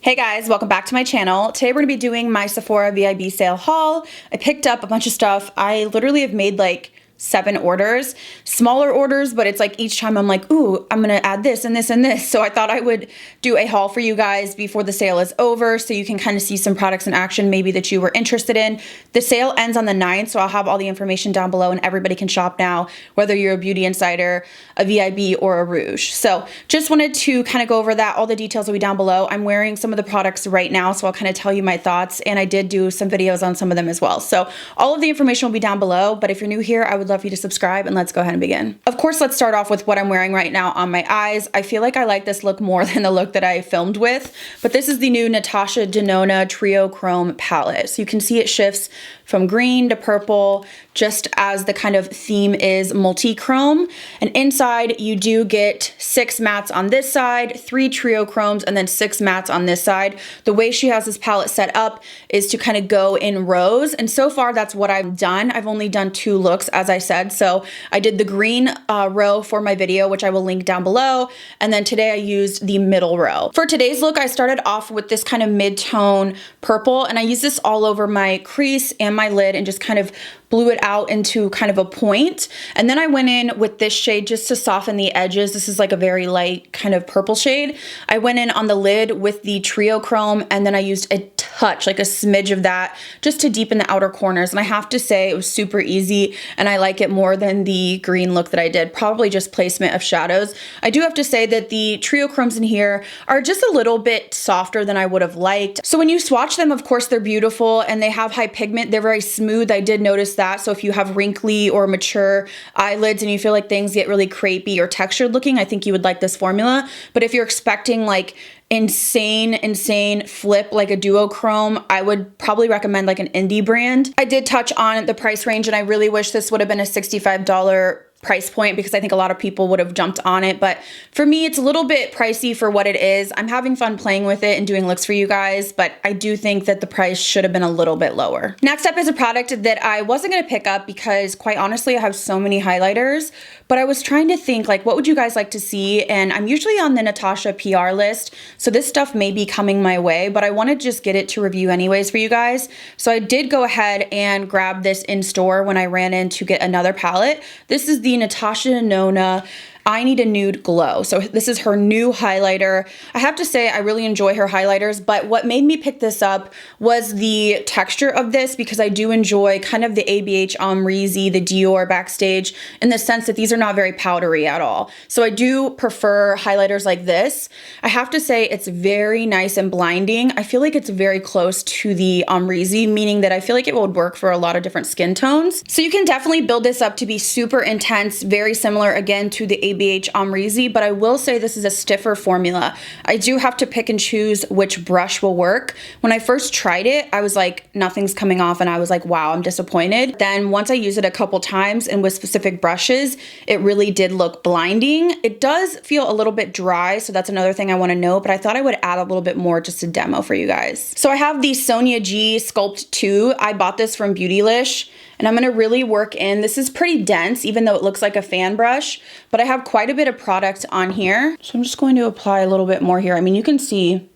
Hey guys, welcome back to my channel. Today we're gonna be doing my Sephora Vib sale haul. I picked up a bunch of stuff. I literally have made like 7 orders, smaller orders, but it's like each time I'm like, ooh, I'm gonna add this and this and this. So I thought I would do a haul for you guys before the sale is over so you can kind of see some products in action maybe that you were interested in. The sale ends on the 9th, so I'll have all the information down below and everybody can shop now, whether you're a beauty insider, a VIB, or a Rouge. So just wanted to kind of go over that. All the details will be down below. I'm wearing some of the products right now, so I'll kind of tell you my thoughts, and I did do some videos on some of them as well. So all of the information will be down below, but if you're new here, I would love for you to subscribe, and let's go ahead and begin. Of course, let's start off with what I'm wearing right now on my eyes. I feel like I like this look more than the look that I filmed with, but this is the new Natasha Denona Trio Chrome palette. So you can see it shifts from green to purple, just as the kind of theme is multi-chrome. And inside you do get 6 mattes on this side, 3 trio chromes, and then 6 mattes on this side. The way she has this palette set up is to kind of go in rows. And so far that's what I've done. I've only done 2 looks, as I said. So I did the green row for my video, which I will link down below. And then today I used the middle row. For today's look, I started off with this kind of mid-tone purple, and I used this all over my crease and my lid and just kind of blew it out into kind of a point. And then I went in with this shade just to soften the edges. This is like a very light kind of purple shade. I went in on the lid with the Trio Chrome, and then I used a touch, like a smidge of that, just to deepen the outer corners. And I have to say it was super easy, and I like it more than the green look that I did. Probably just placement of shadows. I do have to say that the Trio Chromes in here are just a little bit softer than I would have liked. So when you swatch them, of course, they're beautiful and they have high pigment. They're very smooth. I did notice that. So if you have wrinkly or mature eyelids and you feel like things get really crepey or textured looking, I think you would like this formula. But if you're expecting like insane flip like a duochrome, I would probably recommend like an indie brand. I did touch on the price range, and I really wish this would have been a $65 price point because I think a lot of people would have jumped on it, but for me it's a little bit pricey for what it is. I'm having fun playing with it and doing looks for you guys, but I do think that the price should have been a little bit lower. Next up is a product that I wasn't going to pick up because quite honestly I have so many highlighters, but I was trying to think like what would you guys like to see, and I'm usually on the Natasha PR list, so this stuff may be coming my way, but I want to just get it to review anyways for you guys. So I did go ahead and grab this in store when I ran in to get another palette. This is the Natasha Denona I Need a Nude Glow. So this is her new highlighter. I have to say I really enjoy her highlighters, but what made me pick this up was the texture of this, because I do enjoy kind of the ABH Amrezy, the Dior Backstage, in the sense that these are not very powdery at all. So I do prefer highlighters like this. I have to say it's very nice and blinding. I feel like it's very close to the Amrezy, meaning that I feel like it would work for a lot of different skin tones. So you can definitely build this up to be super intense, very similar again to the ABH Amrezy, but I will say this is a stiffer formula. I do have to pick and choose which brush will work. When I first tried it, I was like, nothing's coming off, and I was like, wow, I'm disappointed. Then once I used it a couple times and with specific brushes, it really did look blinding. It does feel a little bit dry, so that's another thing I want to know, but I thought I would add a little bit more just to demo for you guys. So I have the Sonia G Sculpt 2. I bought this from Beautylish, and I'm gonna really work in. This is pretty dense, even though it looks like a fan brush, but I have quite a bit of product on here. So I'm just going to apply a little bit more here. I mean, you can see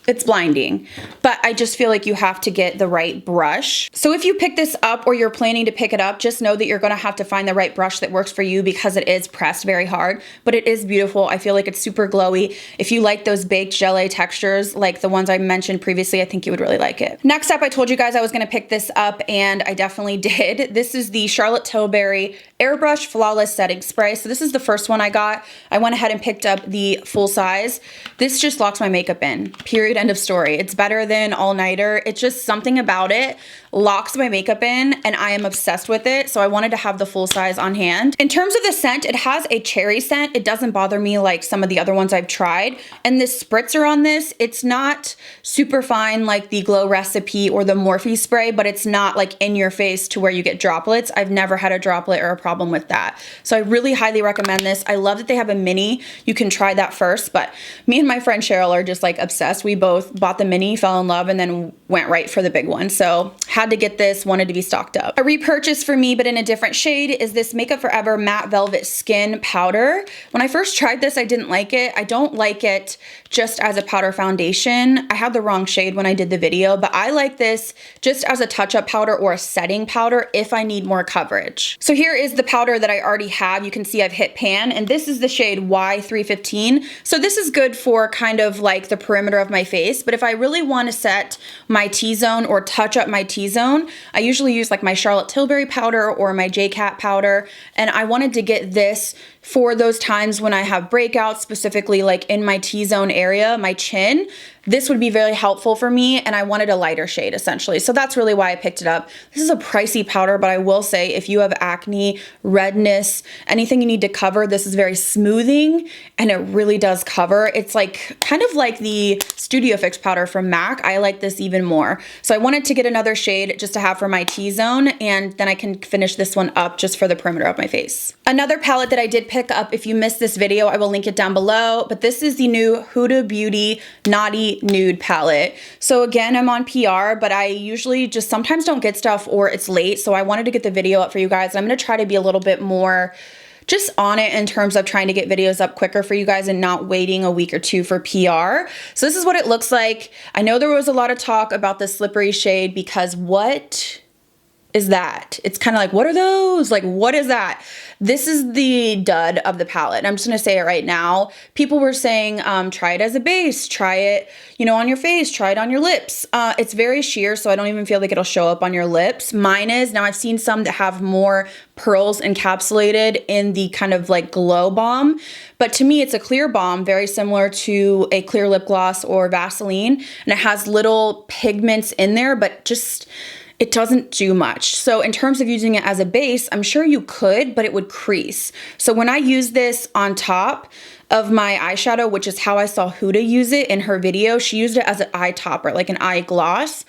it's blinding, but I just feel like you have to get the right brush. So if you pick this up or you're planning to pick it up, just know that you're gonna have to find the right brush that works for you, because it is pressed very hard, but it is beautiful. I feel like it's super glowy. If you like those baked gelée textures, like the ones I mentioned previously, I think you would really like it. Next up, I told you guys I was gonna pick this up, and I definitely did. This is the Charlotte Tilbury Airbrush Flawless Setting Spray. So this is the first one I got. I went ahead and picked up the full size. This just locks my makeup in, period, end of story. It's better than All Nighter. It's just something about it locks my makeup in, and I am obsessed with it. So I wanted to have the full size on hand. In terms of the scent, it has a cherry scent. It doesn't bother me like some of the other ones I've tried. And this spritzer on this, it's not super fine like the Glow Recipe or the Morphe spray, but it's not like in your face to where you get droplets. I've never had a droplet or a problem with that. So I really highly recommend this. I love that they have a mini. You can try that first, but me and my friend Cheryl are just like obsessed. We both bought the mini, fell in love, and then went right for the big one. So had to get this, wanted to be stocked up. A repurchase for me, but in a different shade, is this Makeup Forever Matte Velvet Skin Powder. When I first tried this, I didn't like it. I don't like it just as a powder foundation. I had the wrong shade when I did the video, but I like this just as a touch-up powder or a setting powder if I need more coverage. So here is the powder that I already have. You can see I've hit pan, and this is the shade Y315. So this is good for kind of like the perimeter of my face, but if I really want to set my T-zone or touch up my T-zone, I usually use like my Charlotte Tilbury powder or my J-Cat powder, and I wanted to get this for those times when I have breakouts, specifically like in my T-zone area, my chin. This would be very helpful for me, and I wanted a lighter shade essentially. So that's really why I picked it up. This is a pricey powder, but I will say if you have acne, redness, anything you need to cover, this is very smoothing and it really does cover. It's like kind of like the Studio Fix powder from MAC. I like this even more. So I wanted to get another shade just to have for my T-zone, and then I can finish this one up just for the perimeter of my face. Another palette that I did pick up, if you missed this video, I will link it down below, but this is the new Huda Beauty Naughty Nude palette. So again, I'm on PR, but I usually just sometimes don't get stuff or it's late, so I wanted to get the video up for you guys. I'm going to try to be a little bit more just on it in terms of trying to get videos up quicker for you guys and not waiting a week or two for PR. So this is what it looks like. I know there was a lot of talk about the slippery shade because what is that? It's kind of like, what are those? Like, what is that? This is the dud of the palette. And I'm just going to say it right now. People were saying, try it as a base, try it, you know, on your face, try it on your lips. It's very sheer, so I don't even feel like it'll show up on your lips. Mine is. Now I've seen some that have more pearls encapsulated in the kind of like glow balm, but to me it's a clear balm, very similar to a clear lip gloss or Vaseline, and it has little pigments in there, but just it doesn't do much. So in terms of using it as a base, I'm sure you could, but it would crease. So when I use this on top of my eyeshadow, which is how I saw Huda use it in her video, she used it as an eye topper, like an eye gloss.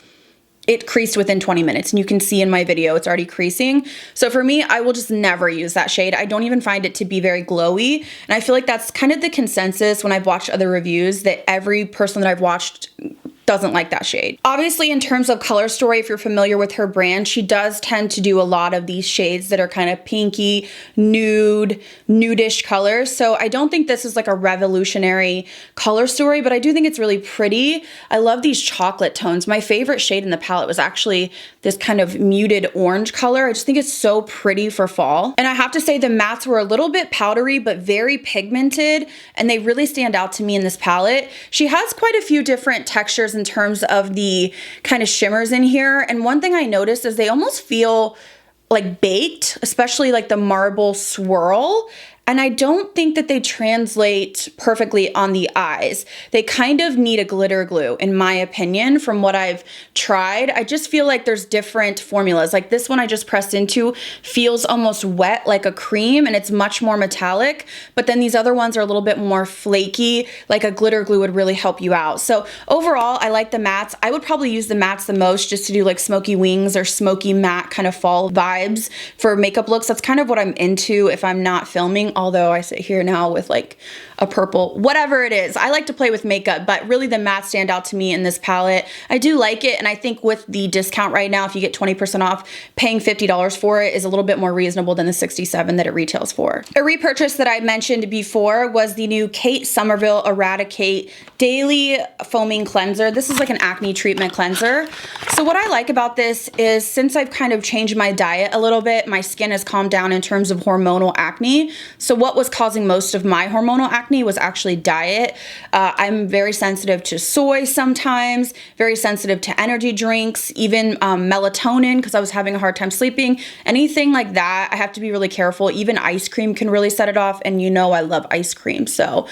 It creased within 20 minutes, and you can see in my video it's already creasing. So for me, I will just never use that shade. I don't even find it to be very glowy, and I feel like that's kind of the consensus when I've watched other reviews, that every person that I've watched doesn't like that shade. Obviously, in terms of color story, if you're familiar with her brand, she does tend to do a lot of these shades that are kind of pinky, nude, nudish colors. So I don't think this is like a revolutionary color story, but I do think it's really pretty. I love these chocolate tones. My favorite shade in the palette was actually this kind of muted orange color. I just think it's so pretty for fall. And I have to say the mattes were a little bit powdery, but very pigmented, and they really stand out to me in this palette. She has quite a few different textures in terms of the kind of shimmers in here. And one thing I noticed is they almost feel like baked, especially like the marble swirl. And I don't think that they translate perfectly on the eyes. They kind of need a glitter glue, in my opinion, from what I've tried. I just feel like there's different formulas. Like this one I just pressed into feels almost wet like a cream, and it's much more metallic. But then these other ones are a little bit more flaky, like a glitter glue would really help you out. So overall, I like the mattes. I would probably use the mattes the most just to do like smoky wings or smoky matte kind of fall vibes for makeup looks. That's kind of what I'm into if I'm not filming. Although I sit here now with like a purple, whatever it is. I like to play with makeup, but really the mattes stand out to me in this palette. I do like it, and I think with the discount right now, if you get 20% off, paying $50 for it is a little bit more reasonable than the $67 that it retails for. A repurchase that I mentioned before was the new Kate Somerville Eradicate Daily Foaming Cleanser. This is like an acne treatment cleanser. So what I like about this is since I've kind of changed my diet a little bit, my skin has calmed down in terms of hormonal acne. So what was causing most of my hormonal acne was actually diet. I'm very sensitive to soy sometimes, very sensitive to energy drinks, even melatonin because I was having a hard time sleeping. Anything like that, I have to be really careful. Even ice cream can really set it off, and you know I love ice cream. So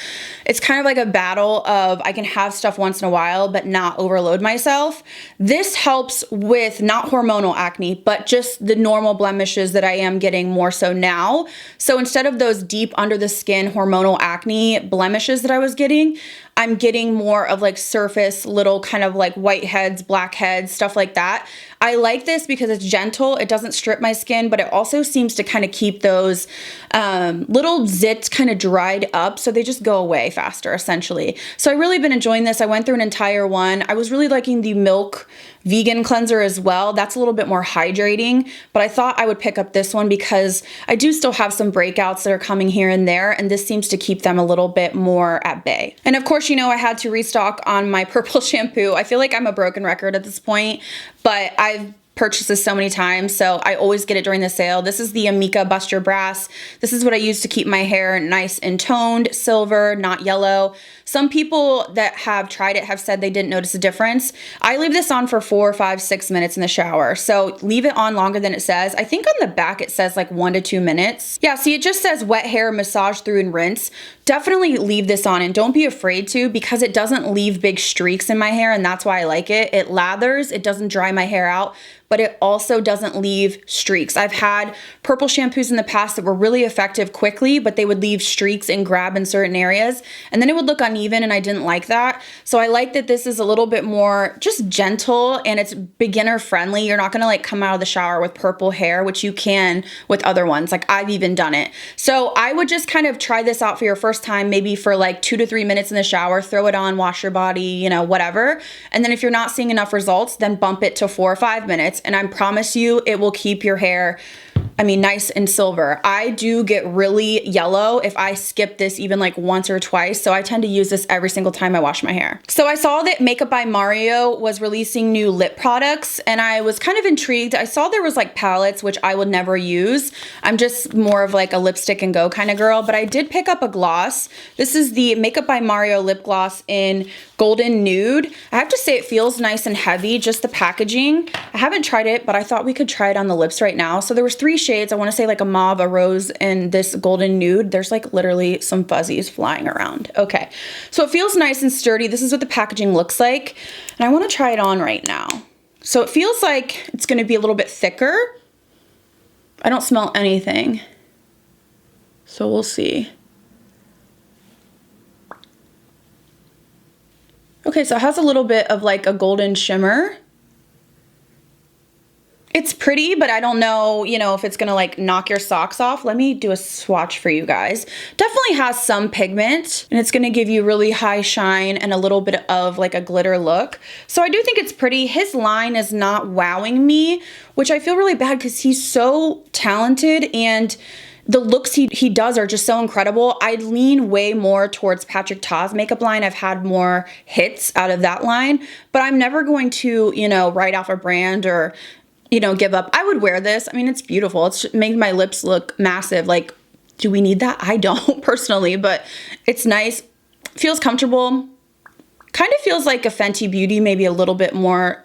it's kind of like a battle of I can have stuff once in a while but not overload myself. This helps with not hormonal acne, but just the normal blemishes that I am getting more so now. So instead of those deep under the skin hormonal acne blemishes that I was getting, I'm getting more of like surface little kind of like white heads, black heads, stuff like that. I like this because it's gentle. It doesn't strip my skin, but it also seems to kind of keep those little zits kind of dried up, so they just go away faster, essentially. So I've really been enjoying this. I went through an entire one. I was really liking the Milk vegan cleanser as well. That's a little bit more hydrating, but I thought I would pick up this one because I do still have some breakouts that are coming here and there, and this seems to keep them a little bit more at bay. And of course, you know, I had to restock on my purple shampoo. I feel like I'm a broken record at this point, but I've purchased this so many times, so I always get it during the sale. This is the Amika Bust Your Brass. This is what I use to keep my hair nice and toned, silver, not yellow. Some people that have tried it have said they didn't notice a difference. I leave this on for 4, 5, 6 minutes in the shower, so leave it on longer than it says. I think on the back it says like 1 to 2 minutes. Yeah, see, it just says wet hair, massage through and rinse. Definitely leave this on, and don't be afraid to, because it doesn't leave big streaks in my hair, and that's why I like it. It lathers, it doesn't dry my hair out, but it also doesn't leave streaks. I've had purple shampoos in the past that were really effective quickly, but they would leave streaks and grab in certain areas, and then it would look uneven, and I didn't like that. So I like that this is a little bit more just gentle, and it's beginner friendly. You're not gonna like come out of the shower with purple hair, which you can with other ones. Like, I've even done it. So I would just kind of try this out for your first time, maybe for like 2 to 3 minutes in the shower, throw it on, wash your body, you know, whatever. And then if you're not seeing enough results, then bump it to 4 or 5 minutes. And I promise you, it will keep your hair, I mean, nice and silver. I do get really yellow if I skip this even like once or twice, so I tend to use this every single time I wash my hair. So I saw that Makeup by Mario was releasing new lip products, and I was kind of intrigued. I saw there was like palettes, which I would never use. I'm just more of like a lipstick and go kind of girl, but I did pick up a gloss. This is the Makeup by Mario lip gloss in Golden Nude. I have to say it feels nice and heavy, just the packaging. I haven't tried it, but I thought we could try it on the lips right now. So there was 3 shades. I want to say like a mauve, a rose, and this golden nude. There's like literally some fuzzies flying around. Okay, so it feels nice and sturdy. This is what the packaging looks like, and I want to try it on right now. So it feels like it's going to be a little bit thicker. I don't smell anything, so we'll see. Okay, so it has a little bit of like a golden shimmer. It's pretty, but I don't know, you know, if it's gonna like knock your socks off. Let me do a swatch for you guys. Definitely has some pigment, and it's gonna give you really high shine and a little bit of like a glitter look. So I do think it's pretty. His line is not wowing me, which I feel really bad because he's so talented, and the looks he does are just so incredible. I'd lean way more towards Patrick Ta's makeup line. I've had more hits out of that line, but I'm never going to, you know, write off a brand or, you know, give up. I would wear this. I mean, it's beautiful. It's made my lips look massive. Like, do we need that? I don't personally, but it's nice. Feels comfortable. Kind of feels like a Fenty Beauty, maybe a little bit more,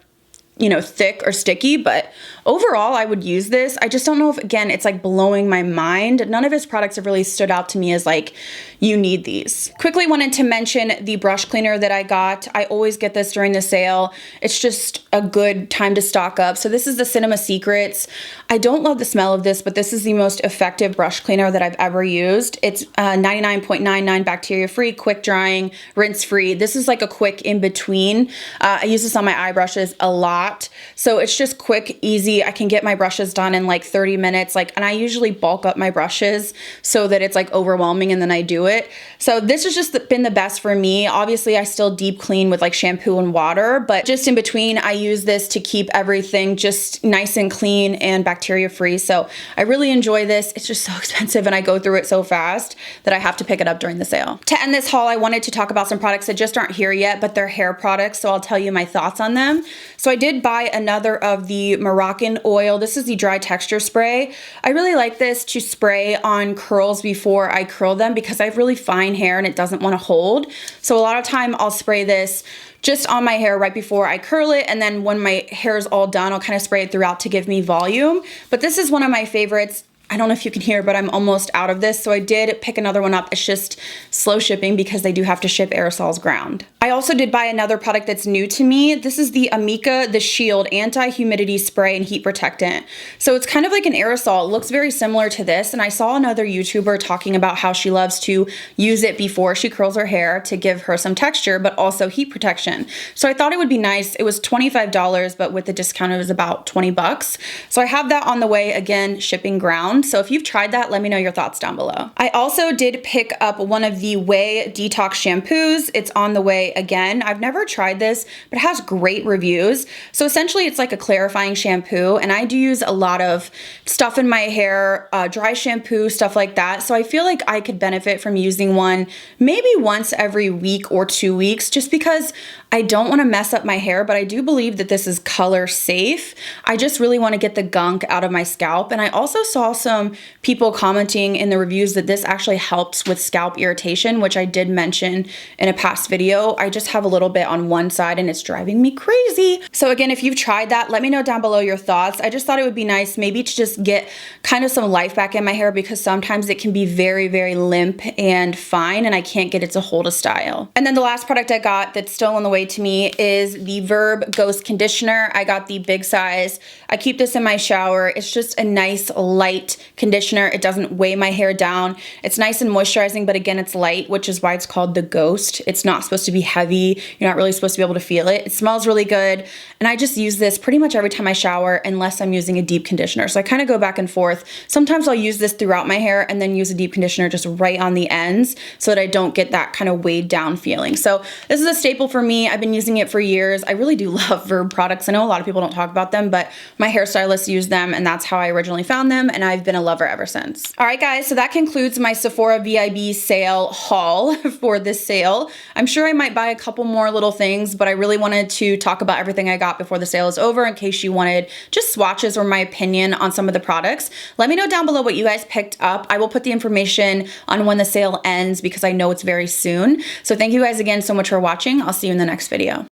you know, thick or sticky, but overall I would use this. I just don't know if, again, it's like blowing my mind. None of his products have really stood out to me as like, you need these. Quickly wanted to mention the brush cleaner that I got. I always get this during the sale. It's just a good time to stock up. So this is the Cinema Secrets. I don't love the smell of this, but this is the most effective brush cleaner that I've ever used. It's 99.99 bacteria free, quick drying, rinse free. This is like a quick in between. I use this on my eye brushes a lot. So it's just quick, easy. I can get my brushes done in like 30 minutes. And I usually bulk up my brushes so that it's like overwhelming and then I do it. So this has just been the best for me. Obviously I still deep clean with like shampoo and water, but just in between I use this to keep everything just nice and clean and bacteria free. So I really enjoy this. It's just so expensive and I go through it so fast that I have to pick it up during the sale. To end this haul, I wanted to talk about some products that just aren't here yet, but they're hair products. So I'll tell you my thoughts on them. So I did buy another of the Moroccan oil. This is the dry texture spray. I really like this to spray on curls before I curl them because I have really fine hair and it doesn't want to hold. So a lot of time I'll spray this just on my hair right before I curl it, and then when my hair is all done, I'll kind of spray it throughout to give me volume. But this is one of my favorites. I don't know if you can hear, but I'm almost out of this. So I did pick another one up. It's just slow shipping because they do have to ship aerosols ground. I also did buy another product that's new to me. This is the Amika The Shield Anti-Humidity Spray and Heat Protectant. So it's kind of like an aerosol. It looks very similar to this. And I saw another YouTuber talking about how she loves to use it before she curls her hair to give her some texture, but also heat protection. So I thought it would be nice. It was $25, but with the discount, it was about 20 bucks. So I have that on the way, again, shipping ground. So if you've tried that, let me know your thoughts down below. I also did pick up one of the Way Detox shampoos. It's on the way again. I've never tried this, but it has great reviews. So essentially it's like a clarifying shampoo, and I do use a lot of stuff in my hair, dry shampoo, stuff like that. So I feel like I could benefit from using one maybe once every week or 2 weeks, just because I don't want to mess up my hair, but I do believe that this is color safe. I just really want to get the gunk out of my scalp. And I also saw some people commenting in the reviews that this actually helps with scalp irritation, which I did mention in a past video. I just have a little bit on one side and it's driving me crazy. So again, if you've tried that, let me know down below your thoughts. I just thought it would be nice maybe to just get kind of some life back in my hair, because sometimes it can be very, very limp and fine and I can't get it to hold a style. And then the last product I got that's still on the way to me is the Vib Ghost Conditioner. I got the big size. I keep this in my shower. It's just a nice light conditioner. It doesn't weigh my hair down. It's nice and moisturizing, but again, it's light, which is why it's called the Ghost. It's not supposed to be heavy. You're not really supposed to be able to feel it. It smells really good. And I just use this pretty much every time I shower unless I'm using a deep conditioner. So I kind of go back and forth. Sometimes I'll use this throughout my hair and then use a deep conditioner just right on the ends so that I don't get that kind of weighed down feeling. So this is a staple for me. I've been using it for years. I really do love Vib products. I know a lot of people don't talk about them, but my hairstylist used them and that's how I originally found them, and I've been a lover ever since. All right, guys, so that concludes my Sephora VIB sale haul for this sale. I'm sure I might buy a couple more little things, but I really wanted to talk about everything I got before the sale is over in case you wanted just swatches or my opinion on some of the products. Let me know down below what you guys picked up. I will put the information on when the sale ends because I know it's very soon. So thank you guys again so much for watching. I'll see you in the next video.